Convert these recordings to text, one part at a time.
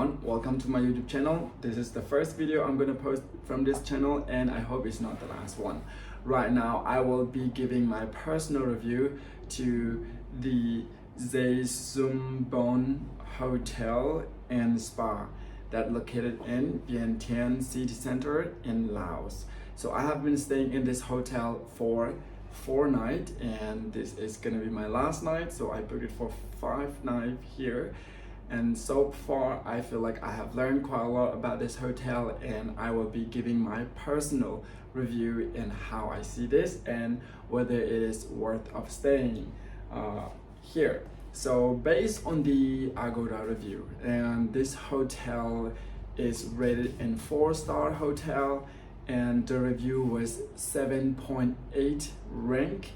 everyone, welcome to my YouTube channel. This is the first video I'm gonna post from this channel and I hope it's not the last one. Right now I will be giving my personal review to the Xaysom Hotel and Spa that located in Vientiane city center in Laos. So I have been staying in this hotel for 4 nights and this is gonna be my last night, so I booked it for 5 nights here. And so far I feel like I have learned quite a lot about this hotel and I will be giving my personal review and how I see this and whether it is worth of staying here. So based on the Agoda review, and this hotel is rated in 4-star hotel and the review was 7.8 rank,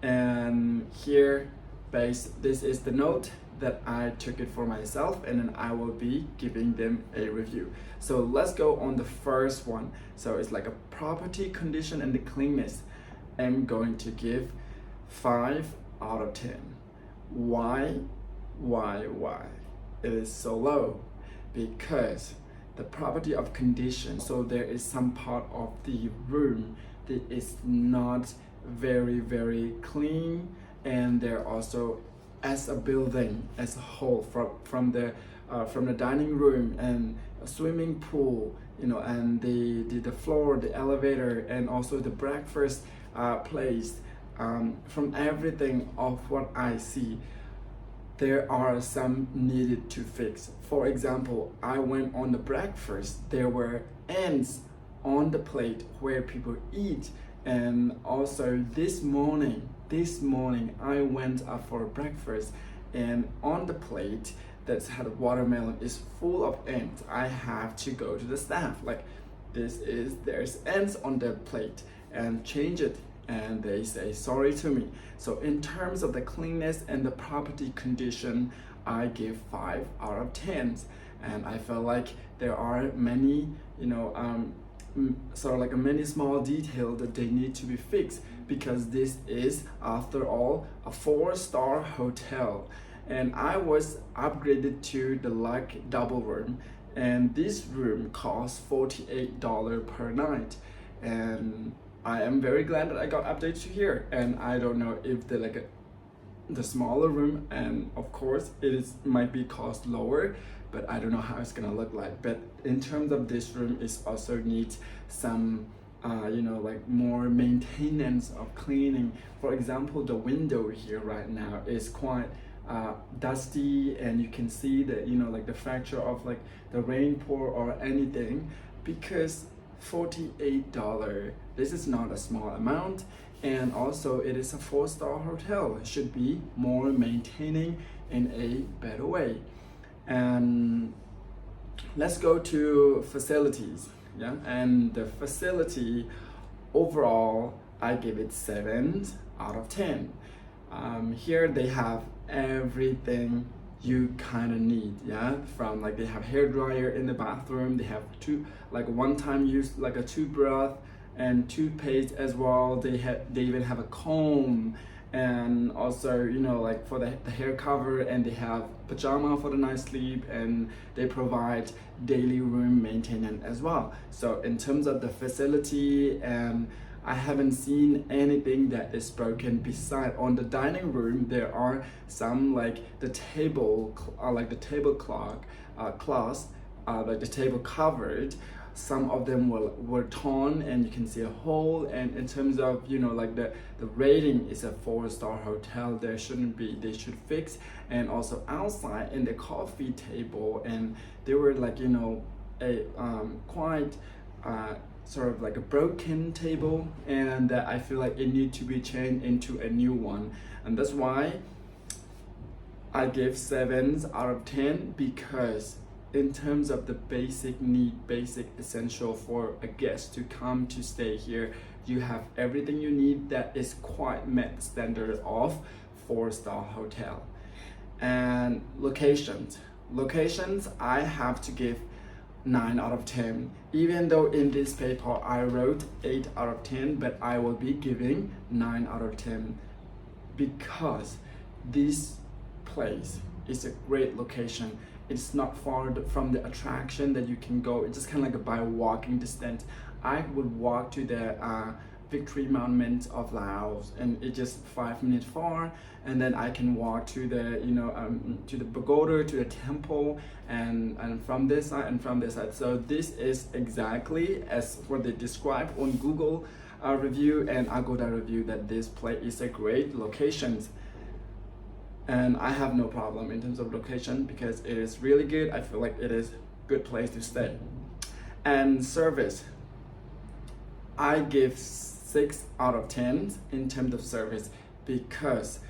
and here this is the note that I took it for myself and then I will be giving them a review. So let's go on the first one. So it's like a property condition and the cleanliness. I'm going to give 5 out of 10. Why it is so low? Because the property of condition, so there is some part of the room that is not very clean, and there also as a building as a whole, from the dining room and a swimming pool, you know, and the floor, the elevator, and also the breakfast place, from everything of what I see, there are some needed to fix. For example, I went on the breakfast, there were ants on the plate where people eat. And also this morning I went out for breakfast and on the plate that had watermelon is full of ants. I have to go to the staff like, there's ants on the plate and change it, and they say sorry to me. So in terms of the cleanness and the property condition, I give 5 out of 10, and I feel like there are many, you know, sort of like a many small detail that they need to be fixed, because this is after all a 4-star hotel and I was upgraded to the luxe double room, and this room costs $48 per night, and I am very glad that I got updated to here. And I don't know if the smaller room, and of course might be cost lower, but I don't know how it's gonna look like. But in terms of this room, it also needs some you know, like more maintenance of cleaning. For example, the window here right now is quite dusty, and you can see that, you know, like the fracture of like the rain pour or anything, because $48, this is not a small amount, and also it is a 4-star hotel. It should be more maintaining in a better way. And let's go to facilities. Yeah, and the facility overall I give it 7 out of 10. Here they have everything you kind of need, yeah, from like they have hair dryer in the bathroom, they have one-time use like a toothbrush and toothpaste as well. They even have a comb, and also, you know, like for the hair cover, and they have pajama for the night sleep, and they provide daily room maintenance as well. So in terms of the facility, I haven't seen anything that is broken. Beside on the dining room, there are some like the tablecloth, like the table covered. Some of them were torn and you can see a hole. And in terms of, you know, like the rating is a 4-star hotel, they should fix. And also outside in the coffee table, and they were like, you know, a quite sort of like a broken table, and I feel like it needs to be changed into a new one. And that's why I give 7 out of 10, because in terms of the basic essential for a guest to come to stay here, you have everything you need that is quite met standard of 4-star hotel. And locations, I have to give 9 out of 10, even though in this paper I wrote 8 out of 10, but I will be giving 9 out of 10 because this place is a great location it's not far from the attraction that you can go. It's just kind of like by walking distance. I would walk to the Victory Monument of Laos, and it's just 5 minutes far, and then I can walk to the to the pagoda, to the temple, and from this side and from this side. So this is exactly as what they describe on Google review and Agoda review, that this place is a great location. And I have no problem in terms of location because it is really good. I feel like it is a good place to stay. And service, I give 6 out of 10 in terms of service, because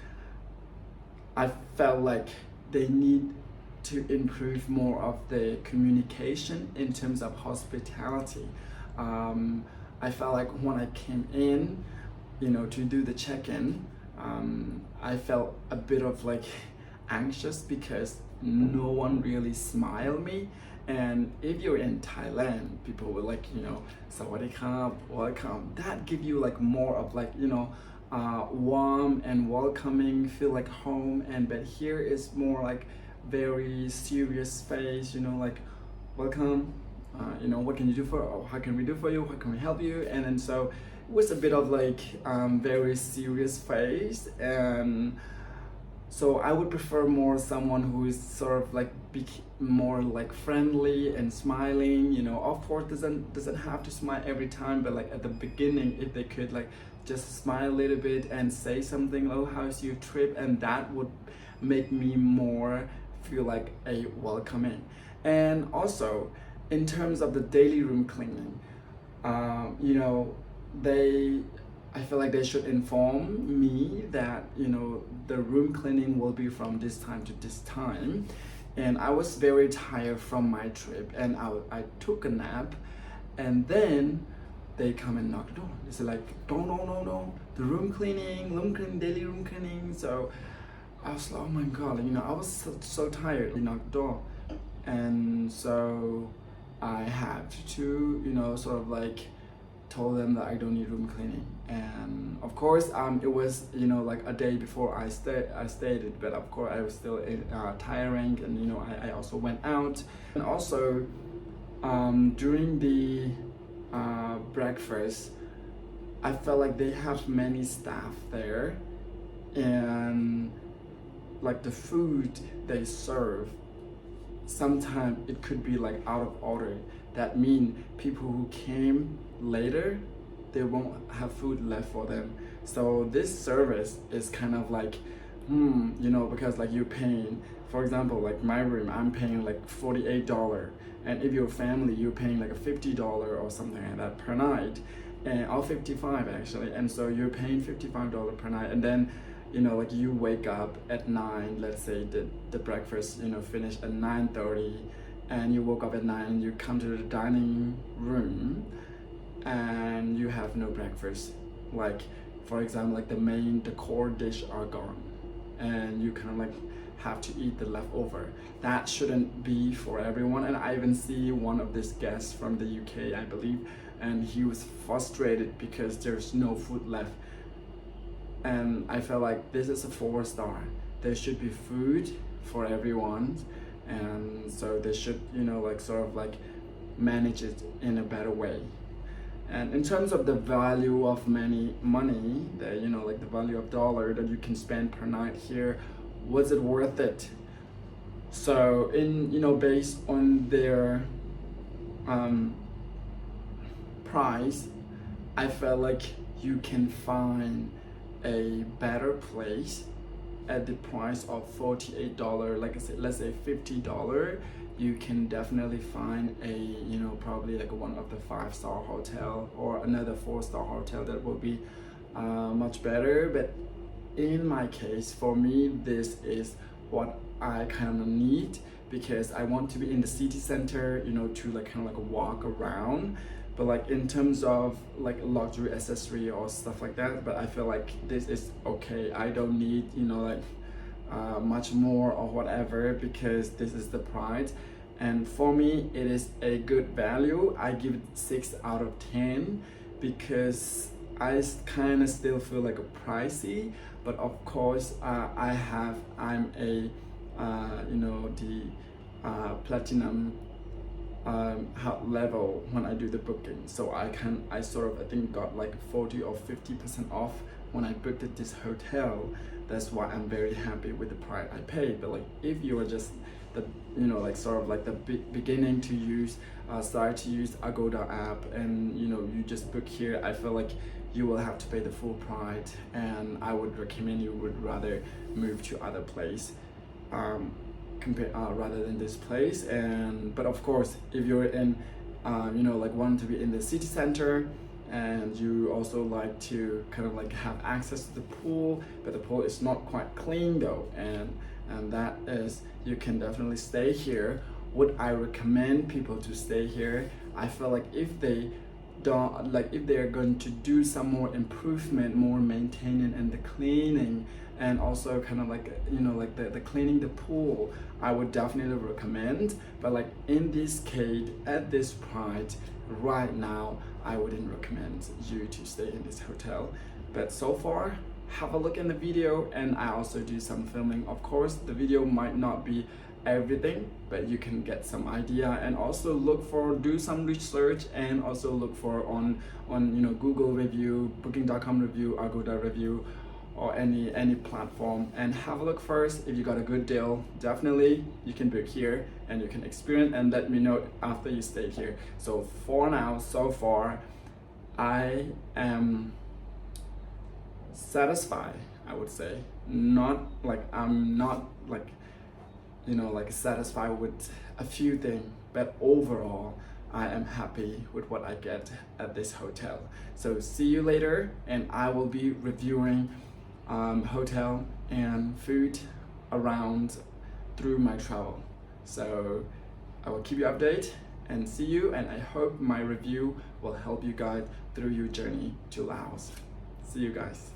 I felt like they need to improve more of the communication in terms of hospitality. I felt like when I came in, to do the check-in, I felt a bit of like anxious because no one really smiled me. And if you're in Thailand, people will like, Sawadee krap, welcome. That give you like more of like, warm and welcoming, feel like home. But here is more like very serious face, like welcome, what can you do for, how can we do for you, how can we help you? And then so it was a bit of like very serious face. And so I would prefer more someone who is sort of like more like friendly and smiling. Of course doesn't have to smile every time, but like at the beginning, if they could like just smile a little bit and say something, oh, how's your trip? And that would make me more feel like a welcoming. And also in terms of the daily room cleaning, I feel like they should inform me that the room cleaning will be from this time to this time. And I was very tired from my trip, and I took a nap, and then they come and knock the door. They say like, no, the room cleaning, daily room cleaning. So I was like, oh my god, I was so tired. They knocked the door, and so I had to sort of like told them that I don't need room cleaning. And of course it was like a day before I stayed, but of course I was still tiring, and I also went out. And also during the breakfast, I felt like they have many staff there, and like the food they serve, sometimes it could be like out of order. That means people who came later, they won't have food left for them. So this service is kind of like, because like you're paying, for example, like my room, I'm paying like $48, and if you're family, you're paying like a $50 or something like that per night, and or 55 actually. And so you're paying $55 per night, and then like you wake up at 9, let's say the breakfast finished at 9:30, and you woke up at 9 and you come to the dining room and you have no breakfast. Like for example, like the core dish are gone, and you kind of like have to eat the leftover. That shouldn't be for everyone. And I even see one of these guests from the UK, I believe, and he was frustrated because there's no food left. And I felt like this is a 4-star. There should be food for everyone, and so they should like sort of like manage it in a better way. And in terms of the value of money, like the value of dollar that you can spend per night here, was it worth it? So in based on their price, I felt like you can find a better place at the price of $48. Like I said, let's say $50, you can definitely find a probably like one of the 5-star hotel or another 4-star hotel that will be much better. But in my case, for me, this is what I kind of need, because I want to be in the city center, to like kind of like walk around. But like in terms of like luxury accessory or stuff like that, but I feel like this is okay. I don't need like much more or whatever, because this is the price. And for me, it is a good value. I give it 6 out of 10 because I kind of still feel like a pricey. But of course, I'm a platinum level when I do the booking, so I think got like 40 or 50% off when I booked at this hotel. That's why I'm very happy with the price I paid. But like if you are just the beginning to use start to use Agoda app, and you just book here, I feel like you will have to pay the full price, and I would recommend you would rather move to other place rather than this place. But of course, if you're in want to be in the city center, and you also like to kind of like have access to the pool, but the pool is not quite clean though, and that is, you can definitely stay here. Would I recommend people to stay here? I feel like if they are going to do some more improvement, more maintaining and the cleaning, and also kind of like the cleaning the pool, I would definitely recommend. But like in this case, at this price right now, I wouldn't recommend you to stay in this hotel. But so far, have a look in the video, and I also do some filming. Of course, the video might not be everything, but you can get some idea, and also do some research, and also look for on Google review, booking.com review, Agoda review, or any platform, and have a look first. If you got a good deal, definitely you can book here and you can experience, and let me know after you stay here. So for now, so far, I am satisfied, I would say. I'm not satisfied with a few things, but overall I am happy with what I get at this hotel. So see you later, and I will be reviewing hotel and food around through my travel. So I will keep you updated and see you, and I hope my review will help you guys through your journey to Laos. See you guys.